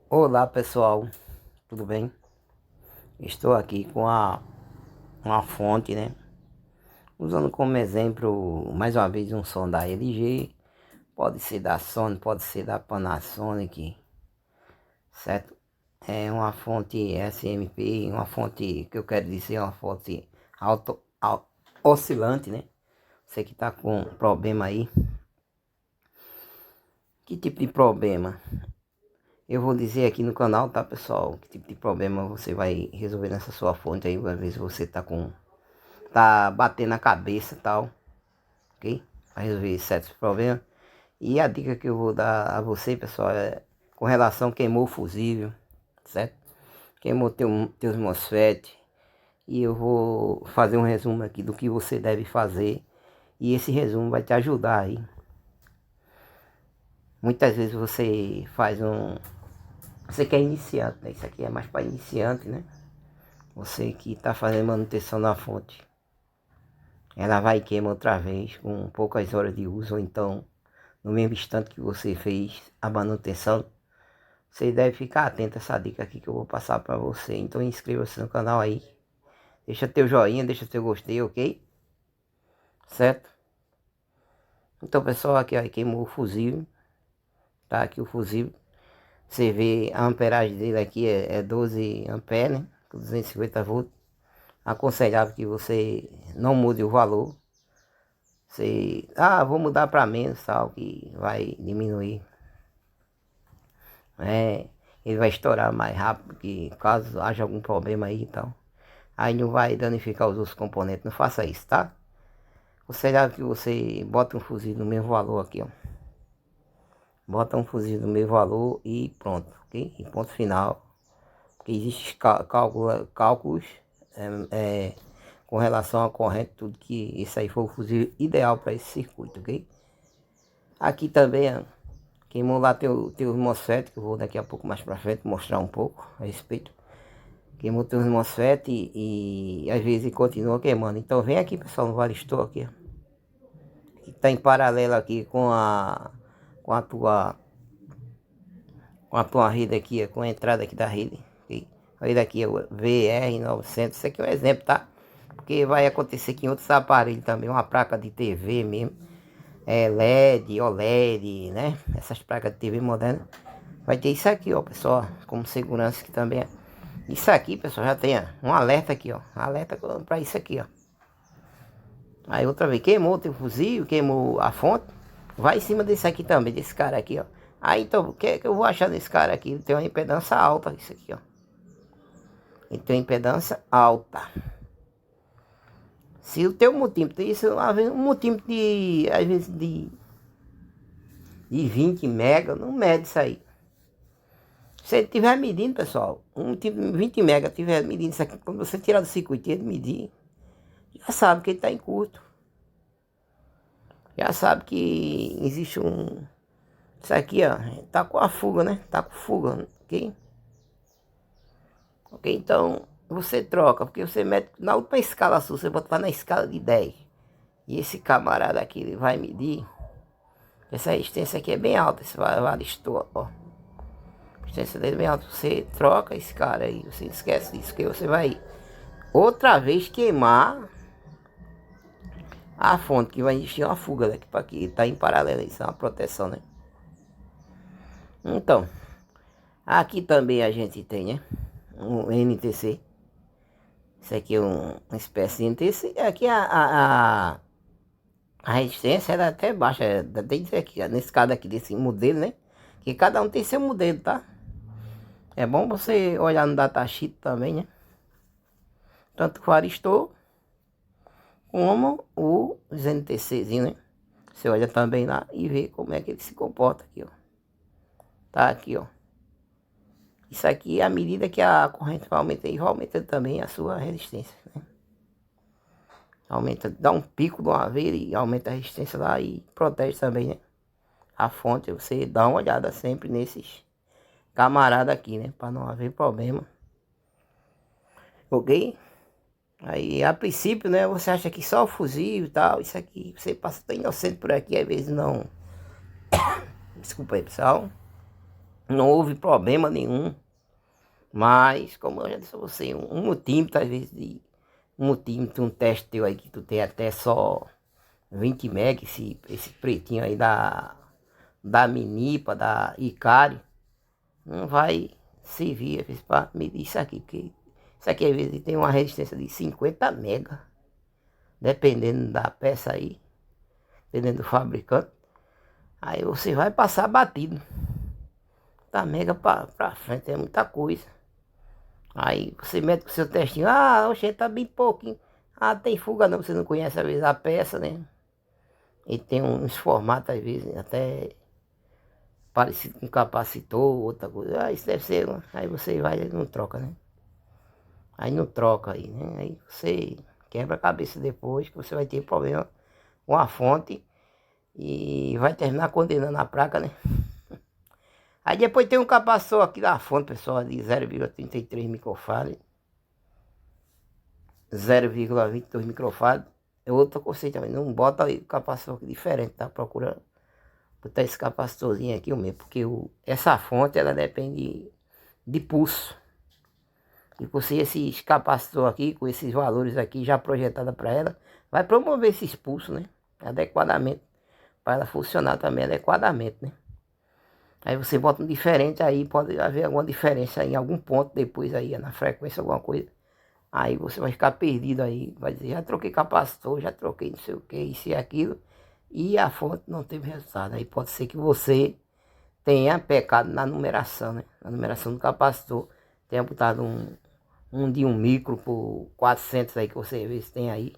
Olá pessoal, tudo bem? Estou aqui com uma fonte, né? Usando como exemplo, mais uma vez, um som da LG. Pode ser da Sony, pode ser da Panasonic, certo? É uma fonte SMP, uma fonte que eu quero dizer, uma fonte oscilante, né? Você que está com problema aí. Que tipo de problema? Eu vou dizer aqui no canal, tá pessoal? Que tipo de problema você vai resolver nessa sua fonte aí, às vezes você tá batendo a cabeça e tal, ok? Para resolver certos problemas. E a dica que eu vou dar a você, pessoal, é com relação queimou o fusível, certo? Queimou teus MOSFET. E eu vou fazer um resumo aqui do que você deve fazer. E esse resumo vai te ajudar aí. Muitas vezes você faz um... Você que é iniciante, né? Isso aqui é mais para iniciante, né? Você que está fazendo manutenção na fonte. Ela vai queimar outra vez com poucas horas de uso, ou então no mesmo instante que você fez a manutenção. Você deve ficar atento a essa dica aqui que eu vou passar para você. Então inscreva-se no canal aí. Deixa teu joinha, deixa teu gostei, ok? Certo? Então pessoal, aqui ó, queimou o fusível. Tá aqui o fusível. Você vê a amperagem dele aqui é 12 amperes, né? 250 volts. Aconselhável que você não mude o valor. Você, vou mudar para menos, tal, que vai diminuir. Ele vai estourar mais rápido, que caso haja algum problema aí e tal. Aí não vai danificar os outros componentes, não faça isso, tá? Aconselhável que você bota um fuzil no mesmo valor aqui, ó. Bota um fuzil no mesmo valor e pronto, ok? E ponto final. Porque existem cálculos com relação à corrente, tudo que isso aí foi o fuzil ideal para esse circuito, ok? Aqui também, ó, queimou lá teus MOSFET, que eu vou daqui a pouco mais pra frente mostrar um pouco a respeito. Queimou teus MOSFET e às vezes continua queimando. Então vem aqui pessoal no Varistor aqui, ó. Que tá em paralelo aqui com a tua com a tua rede aqui, ó, com a entrada aqui da rede. Okay? A rede aqui é o VR900. Isso aqui é um exemplo, tá? Porque vai acontecer aqui em outros aparelhos também, uma placa de TV mesmo. LED, OLED, né? Essas placas de TV modernas. Vai ter isso aqui, ó, pessoal, como segurança que também é. Isso aqui, pessoal, já tem ó, um alerta aqui, ó. Alerta para isso aqui, ó. Aí outra vez, queimou o teu fuzil, queimou a fonte. Vai em cima desse aqui também, desse cara aqui, ó. Aí então, o que é que eu vou achar desse cara aqui? Ele tem uma impedância alta, isso aqui, ó. Ele tem uma impedância alta. Se o teu multímetro, isso um multímetro de, às vezes, de 20 mega, não mede isso aí. Se ele estiver medindo, pessoal, um tipo 20 mega estiver medindo isso aqui, quando você tirar do circuito e ele medir, já sabe que ele está em curto. Já sabe que existe um... Isso aqui, ó, tá com a fuga, né? Tá com fuga, ok? Ok, então você troca, porque você mete na última escala sua, você bota lá na escala de 10. E esse camarada aqui, ele vai medir. Essa resistência aqui é bem alta, esse varistor, ó. A resistência dele é bem alta. Você troca esse cara aí, você esquece disso, que você vai outra vez queimar a fonte, que vai existir uma fuga, né? Para que tá em paralelo, isso é uma proteção, né? Então, aqui também a gente tem, né? Um NTC. Isso aqui é uma espécie de NTC. Aqui a resistência era até baixa. Tem que dizer aqui, nesse caso aqui, desse modelo, né? Que cada um tem seu modelo, tá? É bom você olhar no datasheet também, né? Tanto o varistor como os NTCzinho, né? Você olha também lá e vê como é que ele se comporta aqui, ó. Tá aqui, ó. Isso aqui, à medida que a corrente vai aumentando, vai aumentando também a sua resistência, né? Aumenta, dá um pico de uma vez e aumenta a resistência lá e protege também, né? A fonte, você dá uma olhada sempre nesses camaradas aqui, né? Para não haver problema. Ok? Aí, a princípio, né? Você acha que só o fuzil e tal, isso aqui, você passa tão inocente por aqui, às vezes não. Desculpa aí, pessoal. não houve problema nenhum. Mas, como eu já disse a você, um multímetro, às vezes, um multímetro, um teste teu aí que tu tem até só 20 MB, esse pretinho aí da Minipa, da Icari, não vai servir às vezes para medir isso aqui, porque isso aqui às vezes tem uma resistência de 50 MB, dependendo da peça aí, dependendo do fabricante. Aí você vai passar batido. Da mega pra frente é muita coisa. Aí você mete com o seu testinho, oxe, tá bem pouquinho. Ah, tem fuga não, você não conhece às vezes a peça, né? E tem uns formatos às vezes até parecido com capacitor, outra coisa. Ah, isso deve ser. Aí você vai e não troca, né? Aí não troca aí, né? Aí você quebra a cabeça depois que você vai ter problema com a fonte e vai terminar condenando a placa, né? Aí depois tem um capacitor aqui da fonte, pessoal, de 0,33 microfarad, 0,22 microfarad. É outro conceito também. Não bota aí o capacitor diferente, tá? Procura botar esse capacitorzinho aqui o mesmo, porque essa fonte ela depende de pulso. E com esses capacitor aqui, com esses valores aqui já projetados para ela, vai promover esses pulsos, né? Adequadamente. Para ela funcionar também adequadamente, né? Aí você bota um diferente aí, pode haver alguma diferença em algum ponto depois aí, na frequência, alguma coisa. Aí você vai ficar perdido aí, vai dizer, já troquei capacitor, já troquei não sei o que, isso e aquilo. E a fonte não teve resultado. Aí pode ser que você tenha pecado na numeração, né? Na numeração do capacitor. Tenha botado um de 1 micro por 400 aí que você vê se tem aí.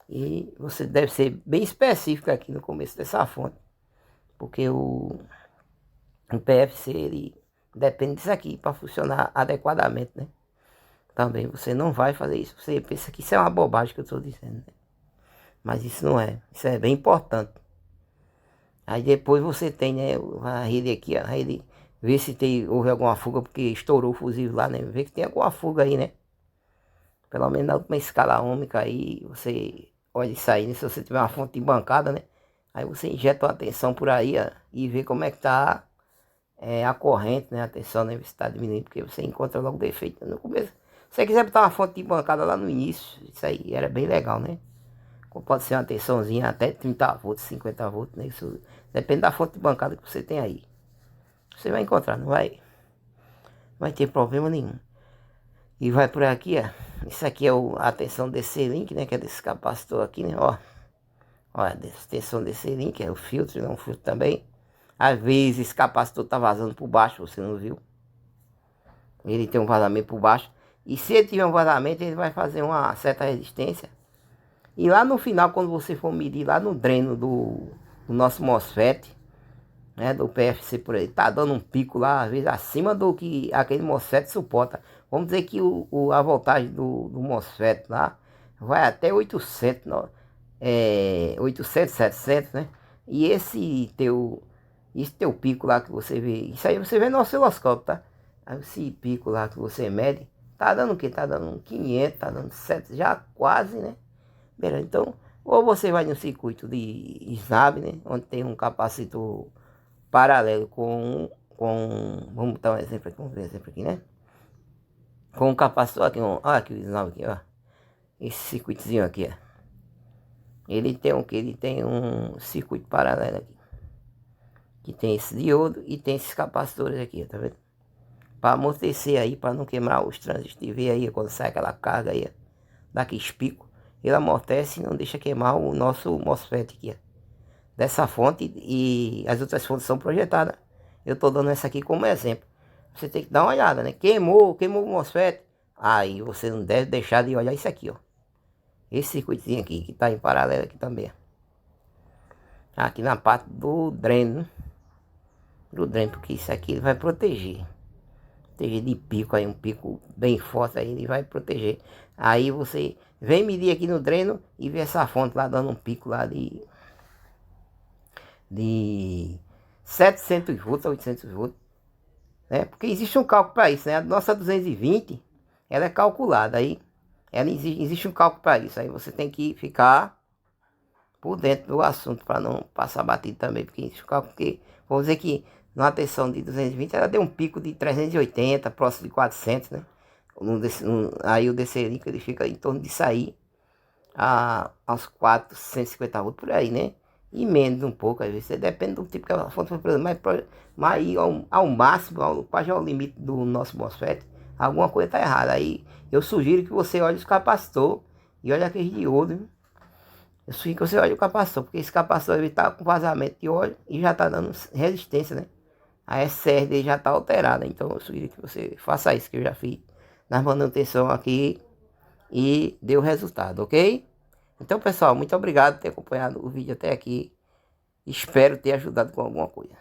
E você deve ser bem específico aqui no começo dessa fonte. Porque o PFC ele depende disso aqui para funcionar adequadamente, né? Também você não vai fazer isso. Você pensa que isso é uma bobagem que eu estou dizendo, né? Mas isso não é. Isso é bem importante. Aí depois você tem, né, a rede aqui, a rede, ver se houve alguma fuga, porque estourou o fusível lá, né? Vê que tem alguma fuga aí, né? Pelo menos na última escala ômica aí, você olha isso aí, né? Se você tiver uma fonte de bancada, né? Aí você injeta uma tensão por aí, ó, e vê como é que tá a corrente, né? A tensão, né? Se está diminuindo, porque você encontra logo defeito no começo. Se você quiser botar uma fonte de bancada lá no início, isso aí era bem legal, né? Pode ser uma tensãozinha até 30 volts, 50 volts, né? Isso depende da fonte de bancada que você tem aí. Você vai encontrar, não vai ter problema nenhum. E vai por aqui, ó. Isso aqui é a tensão desse link, né? Que é desse capacitor aqui, né? Ó, a tensão desse link, é o filtro, não o filtro também. Às vezes esse capacitor tá vazando por baixo, você não viu? Ele tem um vazamento por baixo. E se ele tiver um vazamento, ele vai fazer uma certa resistência. E lá no final, quando você for medir lá no dreno do nosso MOSFET, né, do PFC por aí, tá dando um pico lá, às vezes acima do que aquele MOSFET suporta. Vamos dizer que a voltagem do MOSFET lá vai até 800, 800, 700, né? E esse teu pico lá que você vê, isso aí você vê no osciloscópio, tá? Aí esse pico lá que você mede, tá dando o quê? Tá dando 500, tá dando 700, já quase, né? Beleza, então, ou você vai no circuito de SNAB, né? Onde tem um capacitor paralelo vamos botar um exemplo aqui, vamos ver um exemplo aqui, né? Com um capacitor aqui, olha aqui o SNAB aqui, ó. Esse circuitozinho aqui, ó. Ele tem o que? Ele tem um circuito paralelo aqui. Que tem esse diodo e tem esses capacitores aqui, tá vendo? Para amortecer aí, para não queimar os transistores de ver aí, quando sai aquela carga aí, daqueles picos. Ele amortece e não deixa queimar o nosso MOSFET aqui, ó. Dessa fonte, e as outras fontes são projetadas. Eu estou dando essa aqui como exemplo. Você tem que dar uma olhada, né? Queimou o MOSFET. Aí você não deve deixar de olhar isso aqui, ó. Esse circuitozinho aqui, que está em paralelo aqui também. Aqui na parte do dreno, né? Do dreno, porque isso aqui ele vai proteger. Proteger de pico aí, um pico bem forte aí, ele vai proteger. Aí você vem medir aqui no dreno e vê essa fonte lá dando um pico lá de 700 volts a 800 volts, né? Porque existe um cálculo para isso, né? A nossa 220, ela é calculada, aí existe um cálculo para isso, aí você tem que ficar por dentro do assunto para não passar batido também, porque existe um cálculo que, vamos dizer que numa tensão de 220, ela deu um pico de 380, próximo de 400, né? Aí o DC link ele fica em torno de sair aos 450 volts por aí, né? E menos um pouco, às vezes, depende do tipo que a fonte foi produzida, mas aí ao máximo, quase ao limite do nosso MOSFET, alguma coisa está errada. Aí eu sugiro que você olhe os capacitor e olhe aqueles diodos. Eu sugiro que você olhe o capacitor, porque esse capacitor ele está com vazamento de óleo e já está dando resistência, né? A SR dele já está alterada, então eu sugiro que você faça isso que eu já fiz na manutenção aqui e deu resultado, ok? Então, pessoal, muito obrigado por ter acompanhado o vídeo até aqui. Espero ter ajudado com alguma coisa.